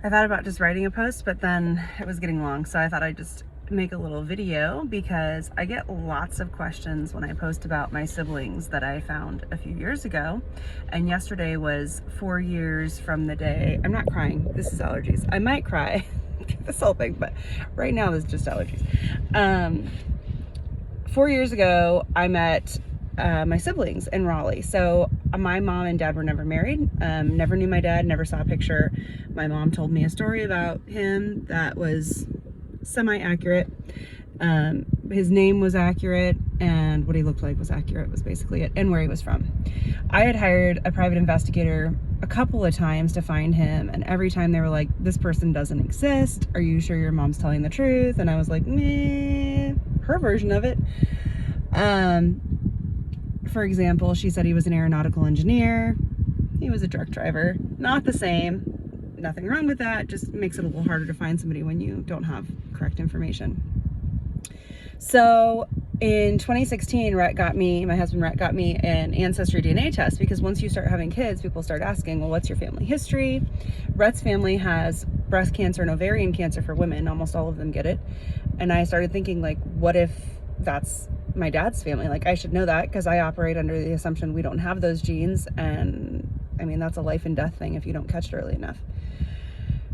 I thought about just writing a post, but then it was getting long, so I thought I'd just make a little video because I get lots of questions when I post about my siblings that I found a few years ago. And yesterday was 4 years from the day. I'm not crying, this is allergies. I might cry this whole thing, but right now this is just allergies. 4 years ago, I met my siblings in Raleigh. So my mom and dad were never married, never knew my dad, never saw a picture. My mom told me a story about him that was semi-accurate. His name was accurate and what he looked like was accurate, was basically it, and where he was from. I had hired a private investigator a couple of times to find him, and every time they were like, this person doesn't exist, are you sure your mom's telling the truth? And I was like, meh, her version of it. For example, she said he was an aeronautical engineer. He was a truck driver. Not the same. Nothing wrong with that. Just makes it a little harder to find somebody when you don't have correct information. So in 2016, my husband Rhett got me an ancestry DNA test, because once you start having kids, people start asking, well, what's your family history? Rhett's family has breast cancer and ovarian cancer for women. Almost all of them get it. And I started thinking, like, what if that's my dad's family? Like, I should know that, because I operate under the assumption we don't have those genes. And I mean, that's a life and death thing if you don't catch it early enough.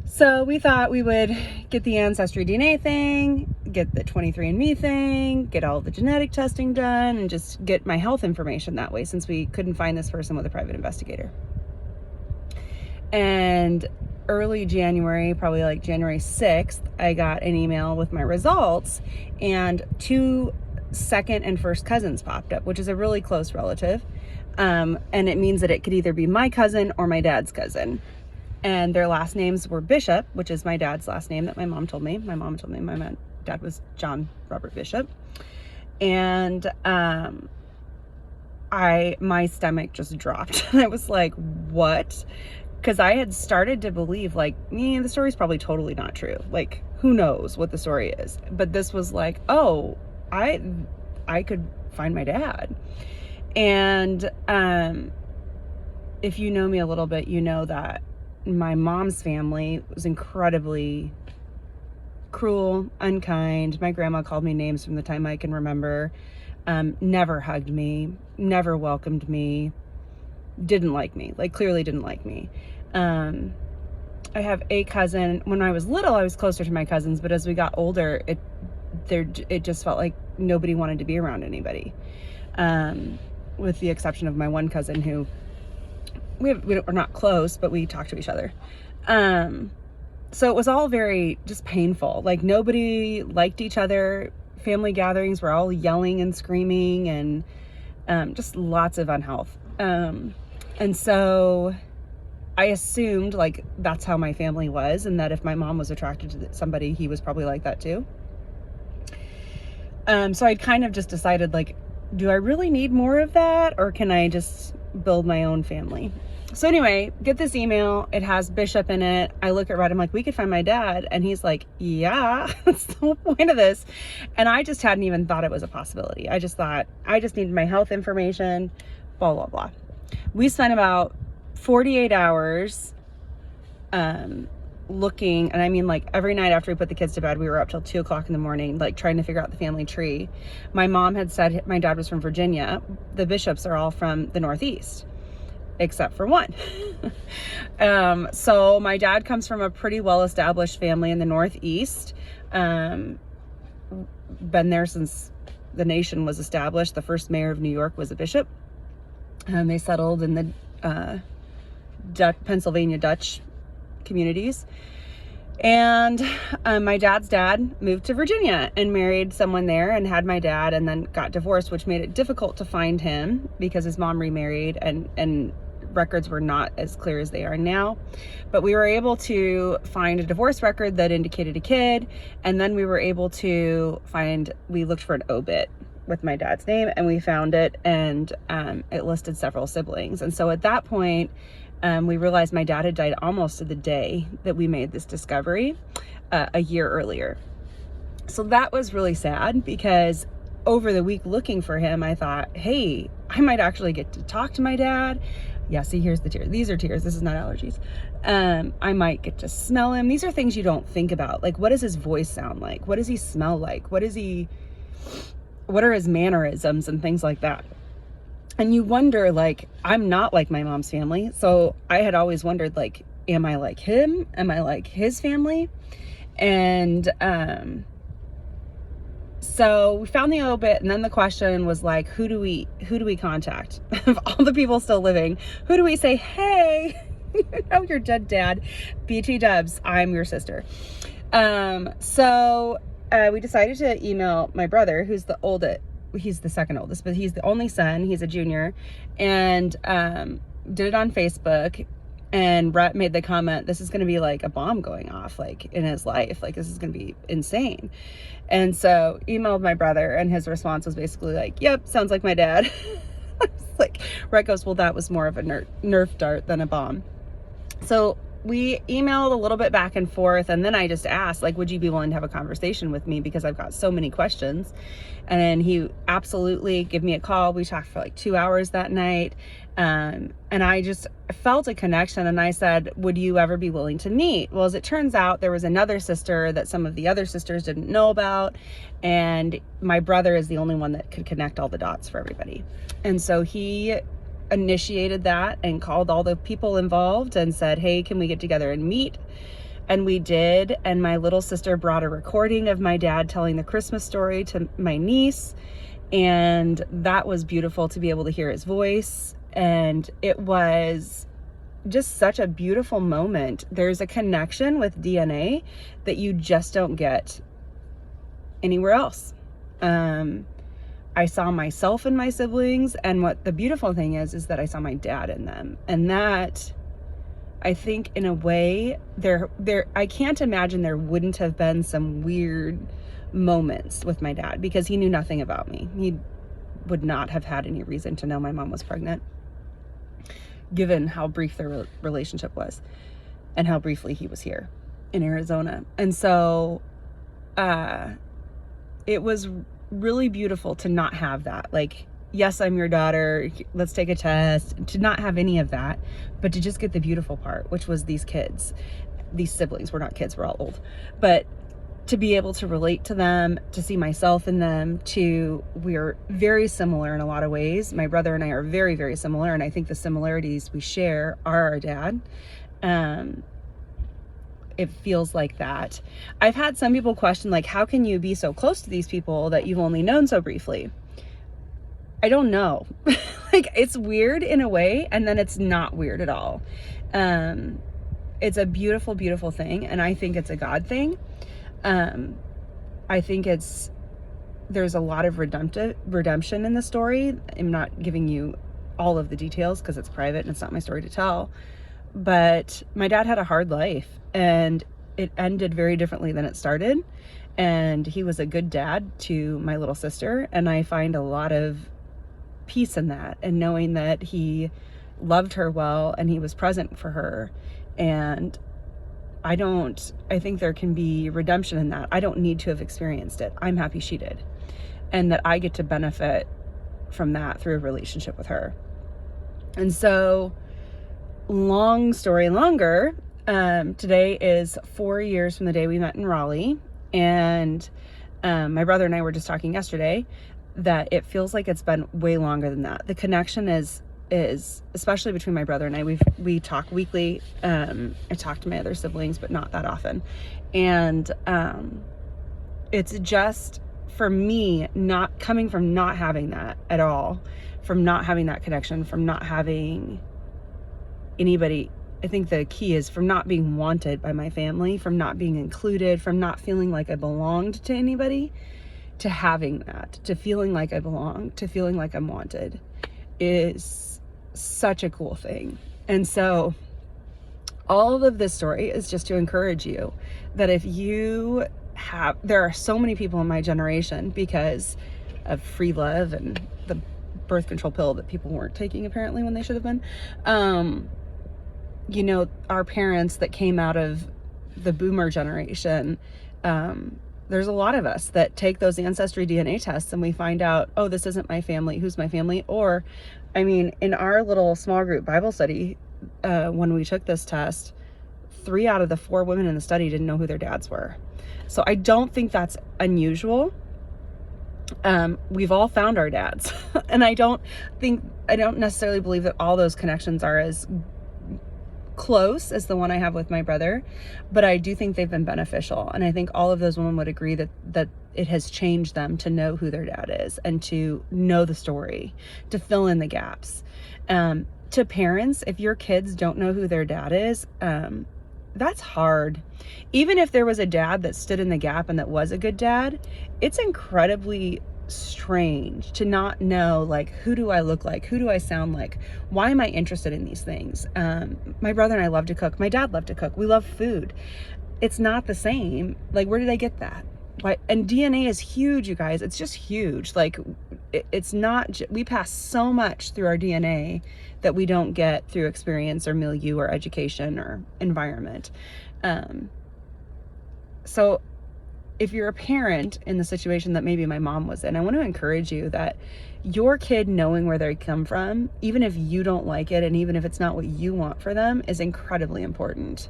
So we thought we would get the ancestry DNA thing, get the 23andMe thing, get all the genetic testing done, and just get my health information that way, since we couldn't find this person with a private investigator. And early January, probably like January 6th, I got an email with my results, and 2 second and first cousins popped up, which is a really close relative. And it means that it could either be my cousin or my dad's cousin. And their last names were Bishop, which is my dad's last name that my mom told me. My mom told me my dad was John Robert Bishop. And my stomach just dropped. I was like, what? Because I had started to believe, like, the story's probably totally not true. Like, who knows what the story is? But this was like, oh, I could find my dad. And if you know me a little bit, you know that my mom's family was incredibly cruel, unkind. My grandma called me names from the time I can remember. Never hugged me, never welcomed me, didn't like me, like clearly didn't like me. I have a cousin. When I was little, I was closer to my cousins, but as we got older, it just felt like nobody wanted to be around anybody. With the exception of my one cousin who we're not close, but we talk to each other. So it was all very just painful. Like, nobody liked each other. Family gatherings were all yelling and screaming, and just lots of unhealth. And so I assumed, like, that's how my family was, and that if my mom was attracted to somebody, he was probably like that too. So I'd kind of just decided, like, do I really need more of that, or can I just build my own family? So anyway, get this email. It has Bishop in it. I look at Rhett, I'm like, we could find my dad. And he's like, yeah, that's the whole point of this. And I just hadn't even thought it was a possibility. I just thought, I just needed my health information, blah, blah, blah. We spent about 48 hours looking, and I mean, like, every night after we put the kids to bed, we were up till 2 o'clock in the morning, like, trying to figure out the family tree. My mom had said my dad was from Virginia. The Bishops are all from the Northeast, except for one. So my dad comes from a pretty well-established family in the Northeast. Been there since the nation was established. The first mayor of New York was a bishop. They settled in the Pennsylvania Dutch communities. And my dad's dad moved to Virginia and married someone there and had my dad, and then got divorced, which made it difficult to find him because his mom remarried, and records were not as clear as they are now. But we were able to find a divorce record that indicated a kid, and then we were able to we looked for an obit with my dad's name, and we found it, and it listed several siblings. And so at that point, we realized my dad had died almost to the day that we made this discovery, a year earlier. So that was really sad, because over the week looking for him, I thought, hey, I might actually get to talk to my dad. Yeah, see, here's the tears. These are tears. This is not allergies. I might get to smell him. These are things you don't think about. Like, what does his voice sound like? What does he smell like? What are his mannerisms and things like that? And you wonder, like, I'm not like my mom's family. So I had always wondered, like, am I like him? Am I like his family? And, so we found the obit, and then the question was like, who do we contact? Of all the people still living, who do we say, hey, you know, your dead dad, BT Dubs, I'm your sister. So we decided to email my brother, who's the oldest. He's the second oldest, but he's the only son. He's a junior, and did it on Facebook. And Brett made the comment, this is going to be like a bomb going off, like, in his life. Like, this is going to be insane. And so emailed my brother, and his response was basically like, yep, sounds like my dad. Like, Brett goes, well, that was more of a Nerf dart than a bomb. So we emailed a little bit back and forth, and then I just asked, like, would you be willing to have a conversation with me, because I've got so many questions. And he absolutely gave me a call. We talked for like 2 hours that night, and I just felt a connection, and I said, would you ever be willing to meet? Well, as it turns out, there was another sister that some of the other sisters didn't know about, and my brother is the only one that could connect all the dots for everybody. And so he initiated that and called all the people involved and said, hey, can we get together and meet? And we did. And my little sister brought a recording of my dad telling the Christmas story to my niece, and that was beautiful to be able to hear his voice. And it was just such a beautiful moment. There's a connection with DNA that you just don't get anywhere else. I saw myself in my siblings, and what the beautiful thing is that I saw my dad in them. And that, I think, in a way, I can't imagine there wouldn't have been some weird moments with my dad, because he knew nothing about me. He would not have had any reason to know my mom was pregnant, given how brief their relationship was and how briefly he was here in Arizona. And so it was really beautiful to not have that. Like, yes, I'm your daughter, let's take a test, to not have any of that, but to just get the beautiful part, which was these kids, these siblings. We're not kids, we're all old, but to be able to relate to them, to see myself in them, we're very similar in a lot of ways. My brother and I are very, very similar, and I think the similarities we share are our dad. It feels like that. I've had some people question, like, how can you be so close to these people that you've only known so briefly? I don't know. Like, it's weird in a way, and then it's not weird at all. It's a beautiful, beautiful thing, and I think it's a God thing. I think there's a lot of redemption in the story. I'm not giving you all of the details because it's private and it's not my story to tell. But my dad had a hard life, and it ended very differently than it started. And he was a good dad to my little sister, and I find a lot of peace in that, and knowing that he loved her well and he was present for her. And I think there can be redemption in that. I don't need to have experienced it. I'm happy she did, and that I get to benefit from that through a relationship with her. And so, long story longer, today is 4 years from the day we met in Raleigh, and my brother and I were just talking yesterday that it feels like it's been way longer than that. The connection is especially between my brother and I. We talk weekly. I talk to my other siblings, but not that often. And it's just, for me, not coming from not having that at all, from not having that connection, from not having anybody. I think the key is from not being wanted by my family, from not being included, from not feeling like I belonged to anybody, to having that, to feeling like I belong, to feeling like I'm wanted, is such a cool thing. And so all of this story is just to encourage you that if you there are so many people in my generation, because of free love and the birth control pill that people weren't taking apparently when they should have been, you know, our parents that came out of the boomer generation, there's a lot of us that take those ancestry DNA tests and we find out, oh, this isn't my family, who's my family? Or I mean, in our little small group Bible study, when we took this test, 3 out of the 4 women in the study didn't know who their dads were. So I don't think that's unusual. We've all found our dads. And I don't necessarily believe that all those connections are as close as the one I have with my brother, but I do think they've been beneficial. And I think all of those women would agree that it has changed them to know who their dad is and to know the story, to fill in the gaps. To parents, if your kids don't know who their dad is, that's hard. Even if there was a dad that stood in the gap and that was a good dad, it's incredibly strange to not know, like, who do I look like? Who do I sound like? Why am I interested in these things? My brother and I love to cook. My dad loved to cook. We love food. It's not the same. Like, where did I get that? Why? And DNA is huge, you guys. It's just huge. Like, it's not, we pass so much through our DNA that we don't get through experience or milieu or education or environment. So if you're a parent in the situation that maybe my mom was in, I want to encourage you that your kid knowing where they come from, even if you don't like it and even if it's not what you want for them, is incredibly important.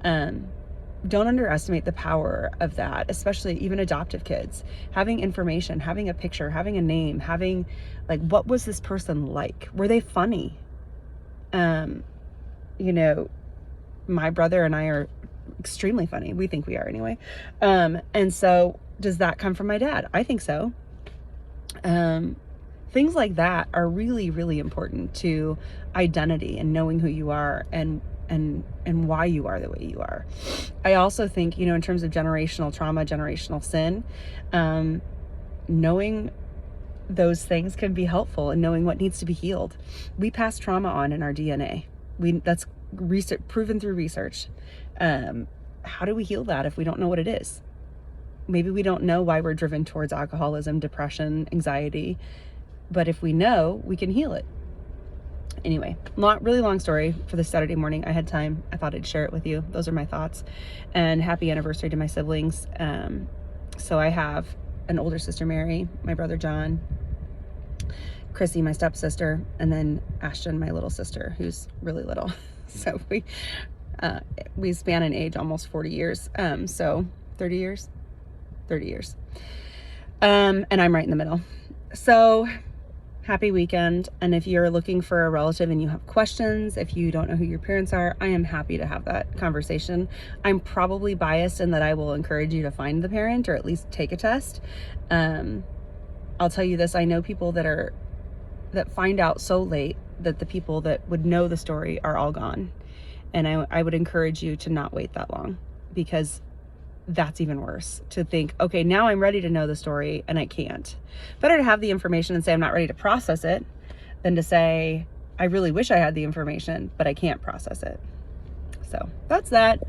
Don't underestimate the power of that, especially even adoptive kids. Having information, having a picture, having a name, having, like, what was this person like? Were they funny? You know, my brother and I are extremely funny. We think we are anyway. And so does that come from my dad? I think so. Things like that are really, really important to identity and knowing who you are and why you are the way you are. I also think, you know, in terms of generational trauma, generational sin, knowing those things can be helpful in knowing what needs to be healed. We pass trauma on in our DNA. That's research, proven through research. How do we heal that if we don't know what it is? Maybe we don't know why we're driven towards alcoholism, depression, anxiety, but if we know, we can heal it. Anyway, really long story for this Saturday morning. I had time. I thought I'd share it with you. Those are my thoughts. And happy anniversary to my siblings. So I have an older sister, Mary, my brother, John, Chrissy, my stepsister, and then Ashton, my little sister, who's really little. So we span in age almost 40 years. So 30 years. And I'm right in the middle. So happy weekend. And if you're looking for a relative and you have questions, if you don't know who your parents are, I am happy to have that conversation. I'm probably biased in that I will encourage you to find the parent or at least take a test. I'll tell you this, I know people that find out so late that the people that would know the story are all gone. And I would encourage you to not wait that long, because that's even worse, to think, okay, now I'm ready to know the story and I can't. Better to have the information and say I'm not ready to process it than to say I really wish I had the information, but I can't process it. So that's that.